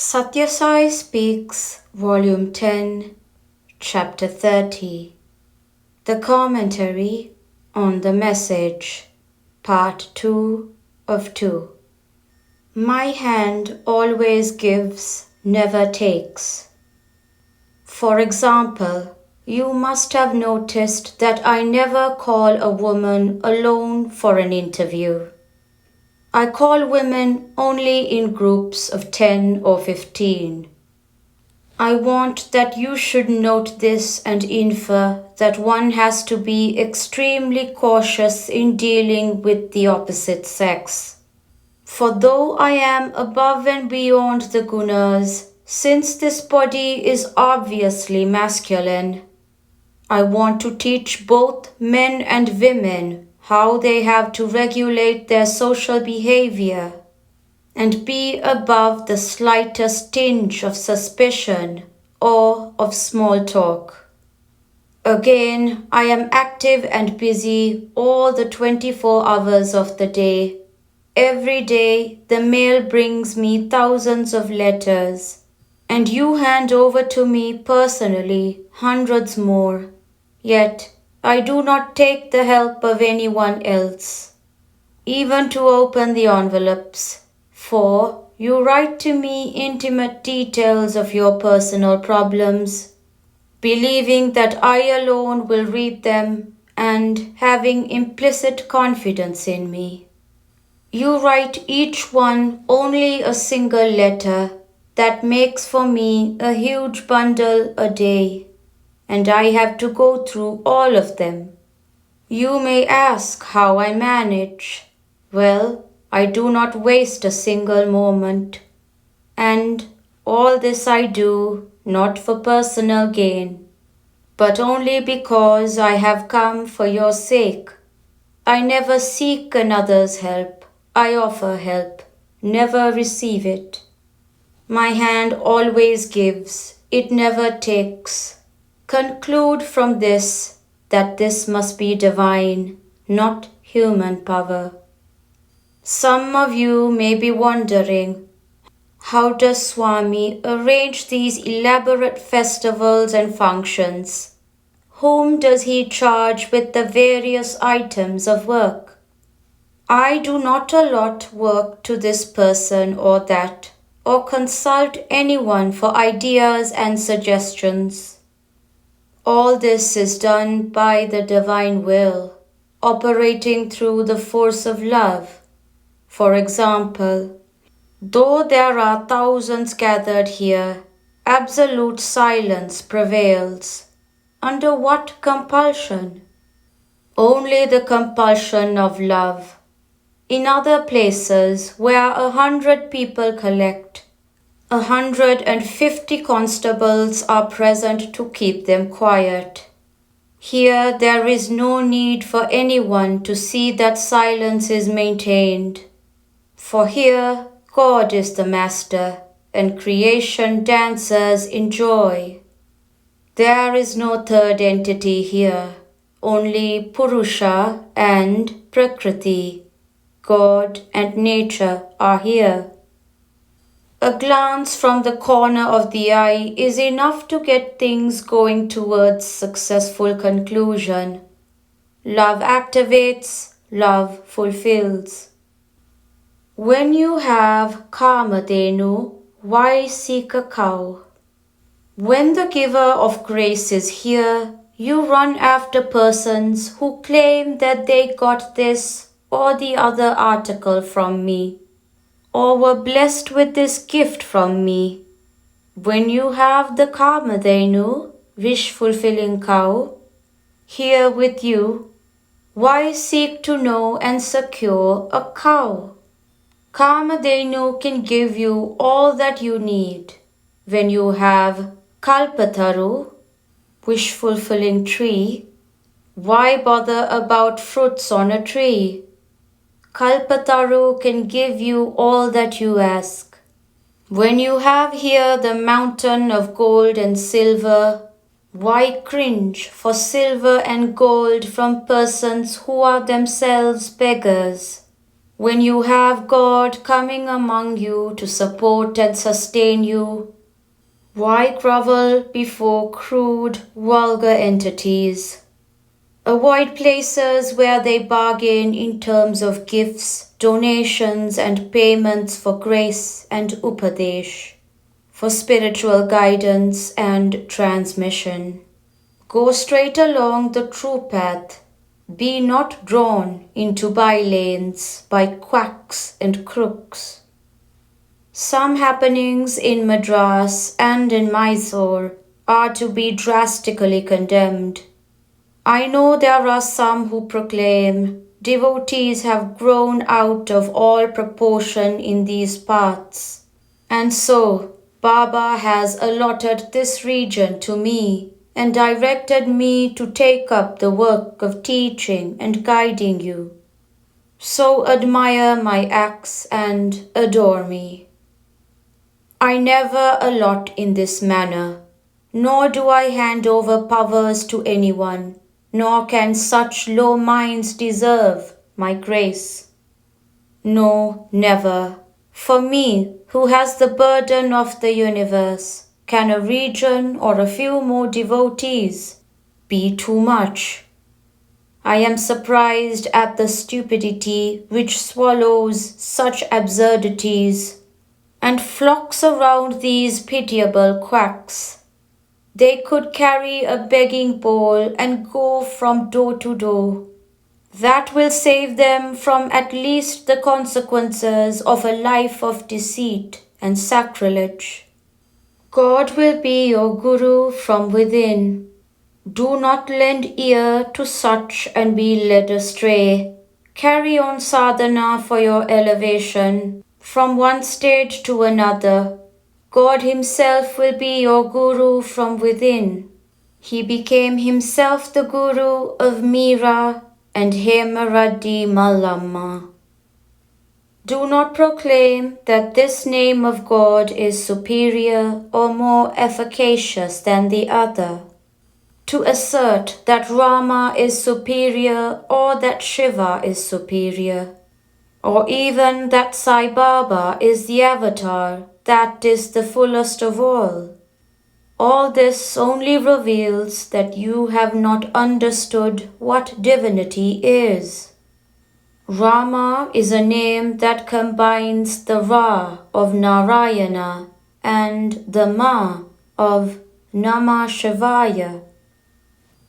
Sathya Sai Speaks, Volume 10, Chapter 30. The Commentary on the Message, Part 2 of 2. My hand always gives, never takes. For example, you must have noticed that I never call a woman alone for an interview. I call women only in groups of 10 or 15. I want that you should note this and infer that one has to be extremely cautious in dealing with the opposite sex. For though I am above and beyond the gunas, since this body is obviously masculine, I want to teach both men and women how they have to regulate their social behavior and be above the slightest tinge of suspicion or of small talk. Again, I am active and busy all the 24 hours of the day. Every day the mail brings me thousands of letters, and you hand over to me personally hundreds more. Yet I do not take the help of anyone else, even to open the envelopes, for you write to me intimate details of your personal problems, believing that I alone will read them and having implicit confidence in me. You write each one only a single letter that makes for me a huge bundle a day, and I have to go through all of them. You may ask how I manage. Well, I do not waste a single moment. And all this I do not for personal gain, but only because I have come for your sake. I never seek another's help. I offer help, never receive it. My hand always gives, it never takes. Conclude from this that this must be divine, not human power. Some of you may be wondering, how does Swami arrange these elaborate festivals and functions? Whom does he charge with the various items of work? I do not allot work to this person or that, or consult anyone for ideas and suggestions. All this is done by the divine will, operating through the force of love. For example, though there are thousands gathered here, absolute silence prevails. Under what compulsion? Only the compulsion of love. In other places where 100 people collect, 150 constables are present to keep them quiet. Here there is no need for anyone to see that silence is maintained. For here God is the master, and creation dances in joy. There is no third entity here, only Purusha and Prakriti. God and nature are here. A glance from the corner of the eye is enough to get things going towards successful conclusion. Love activates, love fulfills. When you have Kamadhenu, why seek a cow? When the giver of grace is here, you run after persons who claim that they got this or the other article from me, or were blessed with this gift from me. When you have the Kamadhenu, wish-fulfilling cow, here with you, why seek to know and secure a cow? Kamadhenu can give you all that you need. When you have Kalpataru, wish-fulfilling tree, why bother about fruits on a tree? Kalpataru can give you all that you ask. When you have here the mountain of gold and silver, why cringe for silver and gold from persons who are themselves beggars? When you have God coming among you to support and sustain you, why grovel before crude, vulgar entities? Avoid places where they bargain in terms of gifts, donations, and payments for grace and upadesh, for spiritual guidance and transmission. Go straight along the true path. Be not drawn into by-lanes by quacks and crooks. Some happenings in Madras and in Mysore are to be drastically condemned. I know there are some who proclaim devotees have grown out of all proportion in these parts, and so Baba has allotted this region to me and directed me to take up the work of teaching and guiding you. So admire my acts and adore me. I never allot in this manner, nor do I hand over powers to anyone, nor can such low minds deserve my grace. No, never. For me, who has the burden of the universe, can a region or a few more devotees be too much? I am surprised at the stupidity which swallows such absurdities and flocks around these pitiable quacks. They could carry a begging bowl and go from door to door. That will save them from at least the consequences of a life of deceit and sacrilege. God will be your Guru from within. Do not lend ear to such and be led astray. Carry on sadhana for your elevation from one stage to another. God Himself will be your Guru from within. He became Himself the Guru of Meera and Hemaraddi Mallamma. Do not proclaim that this name of God is superior or more efficacious than the other. To assert that Rama is superior or that Shiva is superior, or even that Sai Baba is the avatar that is the fullest of all this only reveals that you have not understood what divinity is. Rama is a name that combines the Ra of Narayana and the Ma of Namah Shivaya.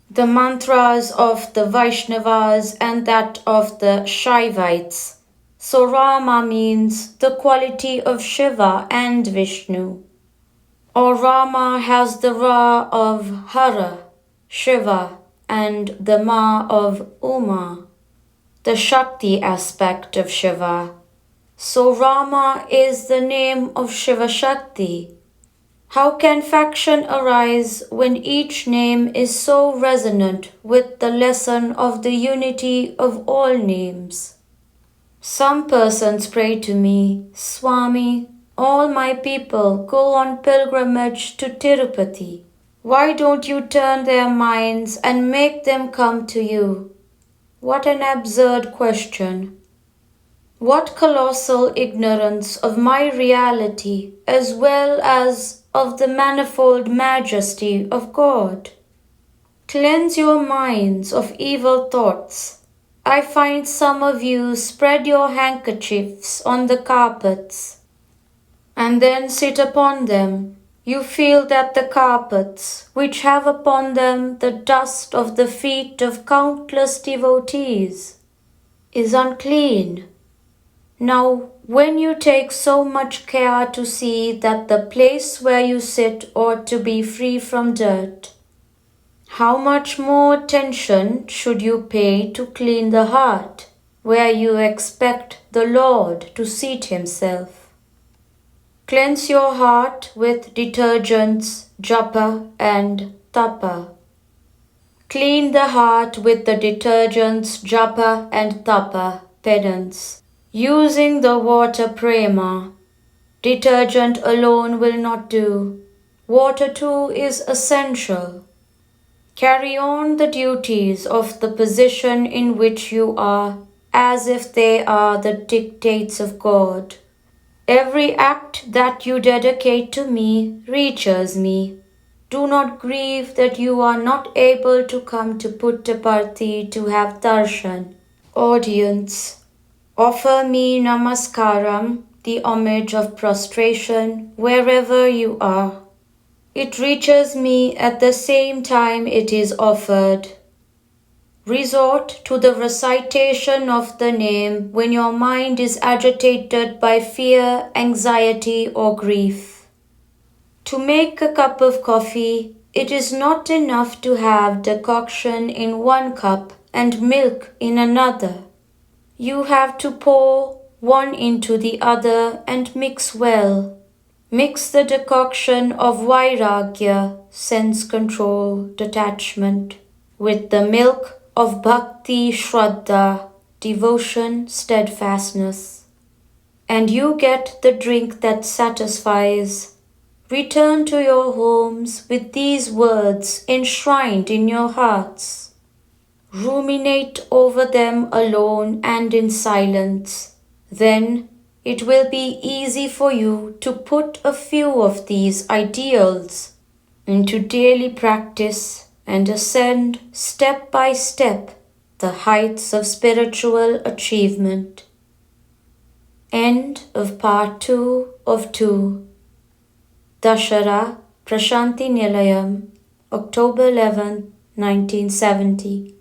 The mantras of the Vaishnavas and that of the Shaivites. So Rama means the quality of Shiva and Vishnu. Or Rama has the Ra of Hara, Shiva, and the Ma of Uma, the Shakti aspect of Shiva. So Rama is the name of Shiva Shakti. How can faction arise when each name is so resonant with the lesson of the unity of all names? Some persons pray to me, Swami, all my people go on pilgrimage to Tirupati. Why don't you turn their minds and make them come to you? What an absurd question. What colossal ignorance of my reality as well as of the manifold majesty of God. Cleanse your minds of evil thoughts. I find some of you spread your handkerchiefs on the carpets and then sit upon them. You feel that the carpets, which have upon them the dust of the feet of countless devotees, is unclean. Now, when you take so much care to see that the place where you sit ought to be free from dirt, how much more attention should you pay to clean the heart, where you expect the Lord to seat Himself? Cleanse your heart with detergents, japa and tapa. Clean the heart with the detergents, japa and tapa, penance. Using the water prema. Detergent alone will not do. Water too is essential. Carry on the duties of the position in which you are as if they are the dictates of God. Every act that you dedicate to me reaches me. Do not grieve that you are not able to come to Puttaparthi to have darshan. Audience, offer me namaskaram, the homage of prostration, wherever you are. It reaches me at the same time it is offered. Resort to the recitation of the name when your mind is agitated by fear, anxiety, or grief. To make a cup of coffee, it is not enough to have decoction in one cup and milk in another. You have to pour one into the other and mix well. Mix the decoction of vairagya, sense control, detachment, with the milk of bhakti, shraddha, devotion, steadfastness. And you get the drink that satisfies. Return to your homes with these words enshrined in your hearts. Ruminate over them alone and in silence. Then it will be easy for you to put a few of these ideals into daily practice and ascend step by step the heights of spiritual achievement. End of part 2 of 2. Dashara, Prashanti Nilayam, October 11, 1970.